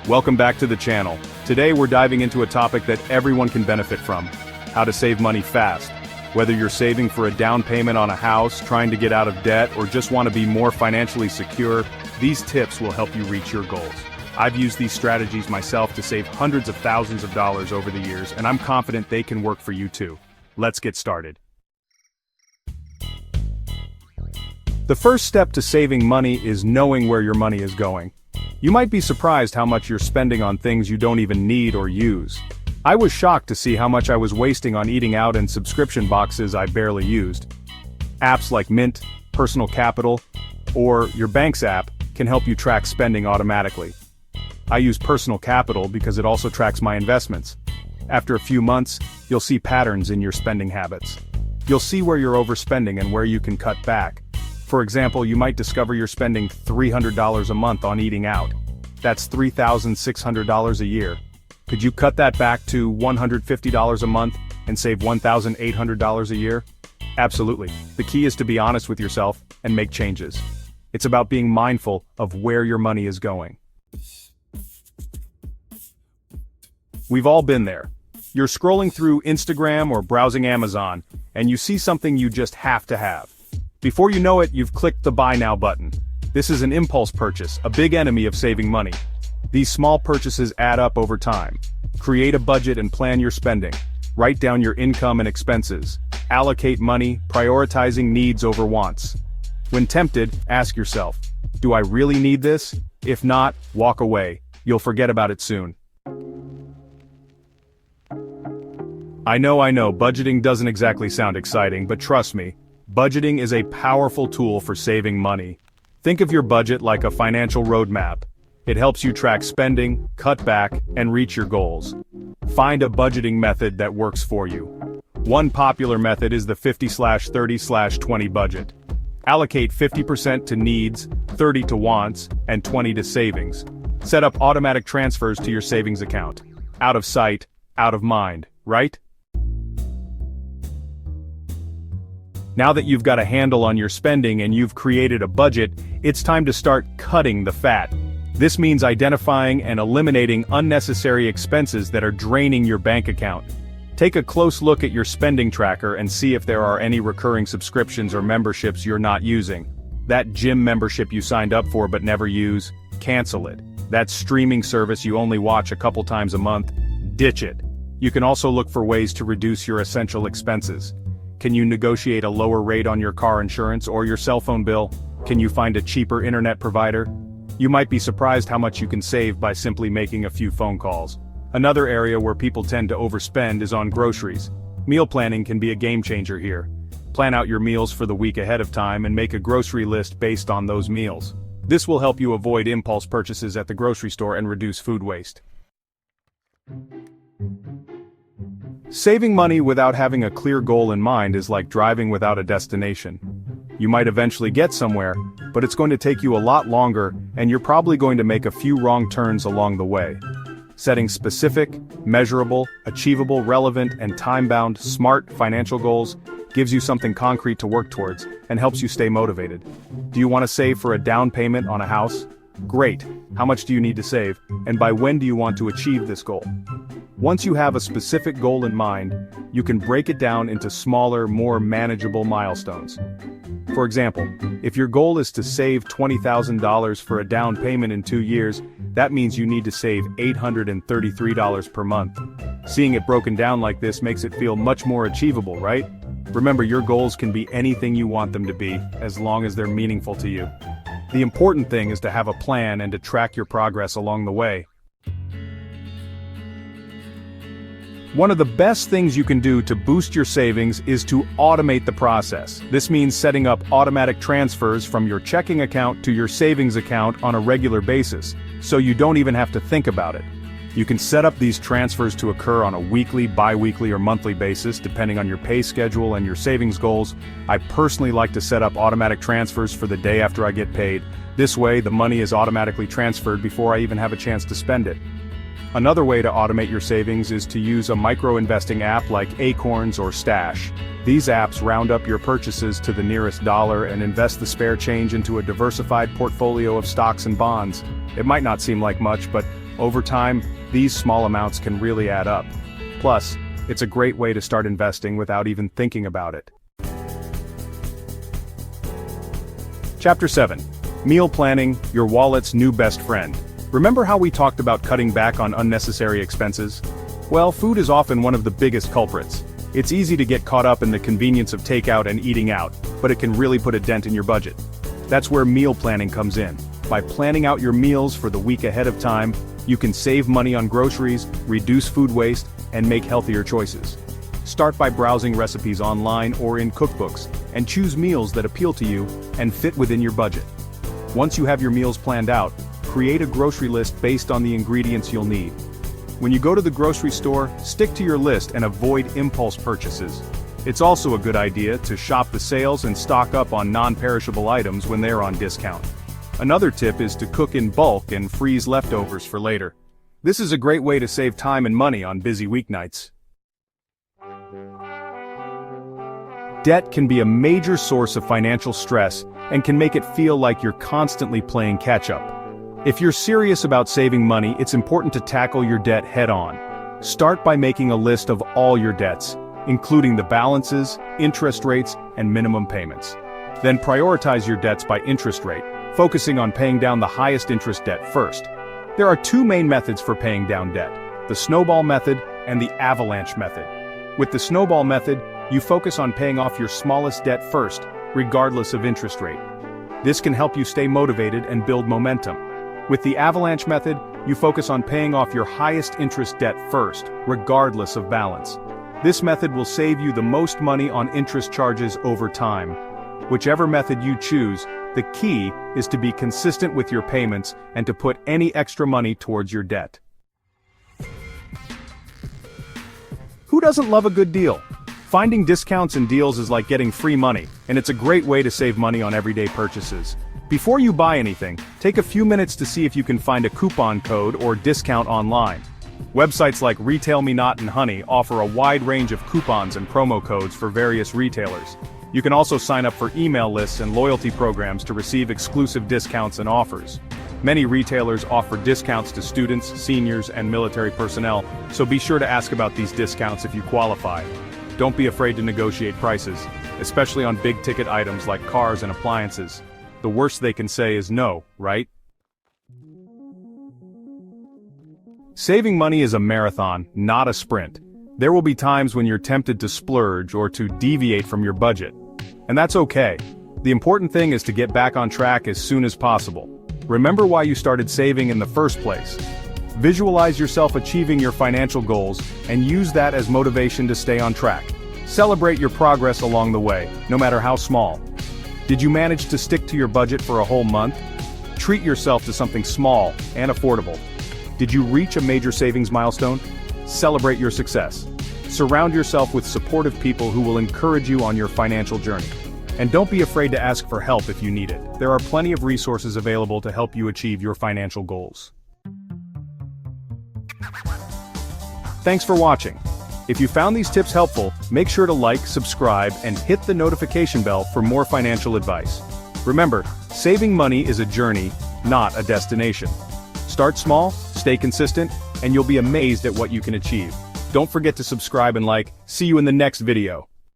Welcome back to the channel. Today we're diving into a topic that everyone can benefit from: how to save money fast. Whether you're saving for a down payment on a house, trying to get out of debt, or just want to be more financially secure, these tips will help you reach your goals. I've used these strategies myself to save hundreds of thousands of dollars over the years, and I'm confident they can work for you too. Let's get started. The first step to saving money is knowing where your money is going. You might be surprised how much you're spending on things you don't even need or use. I was shocked to see how much I was wasting on eating out and subscription boxes I barely used. Apps like Mint, Personal Capital, or your bank's app can help you track spending automatically. I use Personal Capital because it also tracks my investments. After a few months, you'll see patterns in your spending habits. You'll see where you're overspending and where you can cut back. For example, you might discover you're spending $300 a month on eating out. That's $3,600 a year. Could you cut that back to $150 a month and save $1,800 a year? Absolutely. The key is to be honest with yourself and make changes. It's about being mindful of where your money is going. We've all been there. You're scrolling through Instagram or browsing Amazon, and you see something you just have to have. Before you know it, you've clicked the Buy Now button. This is an impulse purchase, a big enemy of saving money. These small purchases add up over time. Create a budget and plan your spending. Write down your income and expenses. Allocate money, prioritizing needs over wants. When tempted, ask yourself, do I really need this? If not, walk away. You'll forget about it soon. I know, budgeting doesn't exactly sound exciting, but trust me, budgeting is a powerful tool for saving money. Think of your budget like a financial roadmap. It helps you track spending, cut back, and reach your goals. Find a budgeting method that works for you. One popular method is the 50/30/20 budget. Allocate 50% to needs, 30% to wants, and 20% to savings. Set up automatic transfers to your savings account. Out of sight, out of mind, right? Now that you've got a handle on your spending and you've created a budget, it's time to start cutting the fat. This means identifying and eliminating unnecessary expenses that are draining your bank account. Take a close look at your spending tracker and see if there are any recurring subscriptions or memberships you're not using. That gym membership you signed up for but never use, cancel it. That streaming service you only watch a couple times a month, ditch it. You can also look for ways to reduce your essential expenses. Can you negotiate a lower rate on your car insurance or your cell phone bill? Can you find a cheaper internet provider? You might be surprised how much you can save by simply making a few phone calls. Another area where people tend to overspend is on groceries. Meal planning can be a game changer here. Plan out your meals for the week ahead of time and make a grocery list based on those meals. This will help you avoid impulse purchases at the grocery store and reduce food waste. Saving money without having a clear goal in mind is like driving without a destination. You might eventually get somewhere, but it's going to take you a lot longer, and you're probably going to make a few wrong turns along the way. Setting specific, measurable, achievable, relevant, and time-bound, smart financial goals gives you something concrete to work towards and helps you stay motivated. Do you want to save for a down payment on a house? Great. How much do you need to save, and by when do you want to achieve this goal? Once you have a specific goal in mind, you can break it down into smaller, more manageable milestones. For example, if your goal is to save $20,000 for a down payment in 2 years, that means you need to save $833 per month. Seeing it broken down like this makes it feel much more achievable, right? Remember, your goals can be anything you want them to be, as long as they're meaningful to you. The important thing is to have a plan and to track your progress along the way. One of the best things you can do to boost your savings is to automate the process. This means setting up automatic transfers from your checking account to your savings account on a regular basis, so you don't even have to think about it. You can set up these transfers to occur on a weekly, bi-weekly, or monthly basis, depending on your pay schedule and your savings goals. I personally like to set up automatic transfers for the day after I get paid. This way, the money is automatically transferred before I even have a chance to spend it. Another way to automate your savings is to use a micro-investing app like Acorns or Stash. These apps round up your purchases to the nearest dollar and invest the spare change into a diversified portfolio of stocks and bonds. It might not seem like much, but Over time, these small amounts can really add up. Plus, it's a great way to start investing without even thinking about it. Chapter 7. Meal planning, your wallet's new best friend. Remember how we talked about cutting back on unnecessary expenses? Well, food is often one of the biggest culprits. It's easy to get caught up in the convenience of takeout and eating out, but it can really put a dent in your budget. That's where meal planning comes in. By planning out your meals for the week ahead of time, you can save money on groceries, reduce food waste, and make healthier choices. Start by browsing recipes online or in cookbooks, and choose meals that appeal to you and fit within your budget. Once you have your meals planned out, create a grocery list based on the ingredients you'll need. When you go to the grocery store, stick to your list and avoid impulse purchases. It's also a good idea to shop the sales and stock up on non-perishable items when they're on discount. Another tip is to cook in bulk and freeze leftovers for later. This is a great way to save time and money on busy weeknights. Debt can be a major source of financial stress and can make it feel like you're constantly playing catch-up. If you're serious about saving money, it's important to tackle your debt head-on. Start by making a list of all your debts, including the balances, interest rates, and minimum payments. Then prioritize your debts by interest rate, focusing on paying down the highest interest debt first. There are two main methods for paying down debt: the snowball method and the avalanche method. With the snowball method, you focus on paying off your smallest debt first, regardless of interest rate. This can help you stay motivated and build momentum. With the avalanche method, you focus on paying off your highest interest debt first, regardless of balance. This method will save you the most money on interest charges over time. Whichever method you choose, the key is to be consistent with your payments and to put any extra money towards your debt. Who doesn't love a good deal? Finding discounts and deals is like getting free money, and it's a great way to save money on everyday purchases. Before you buy anything, take a few minutes to see if you can find a coupon code or discount online. Websites like Retail Me Not and Honey offer a wide range of coupons and promo codes for various retailers. You can also sign up for email lists and loyalty programs to receive exclusive discounts and offers. Many retailers offer discounts to students, seniors, and military personnel, so be sure to ask about these discounts if you qualify. Don't be afraid to negotiate prices, especially on big-ticket items like cars and appliances. The worst they can say is no, right? Saving money is a marathon, not a sprint. There will be times when you're tempted to splurge or to deviate from your budget. And that's okay. The important thing is to get back on track as soon as possible. Remember why you started saving in the first place. Visualize yourself achieving your financial goals and use that as motivation to stay on track. Celebrate your progress along the way, no matter how small. Did you manage to stick to your budget for a whole month? Treat yourself to something small and affordable. Did you reach a major savings milestone? Celebrate your success. Surround yourself with supportive people who will encourage you on your financial journey. And don't be afraid to ask for help if you need it. There are plenty of resources available to help you achieve your financial goals. Thanks for watching. If you found these tips helpful, make sure to like, subscribe, and hit the notification bell for more financial advice. Remember, saving money is a journey, not a destination. Start small, stay consistent, and you'll be amazed at what you can achieve. Don't forget to subscribe and like. See you in the next video.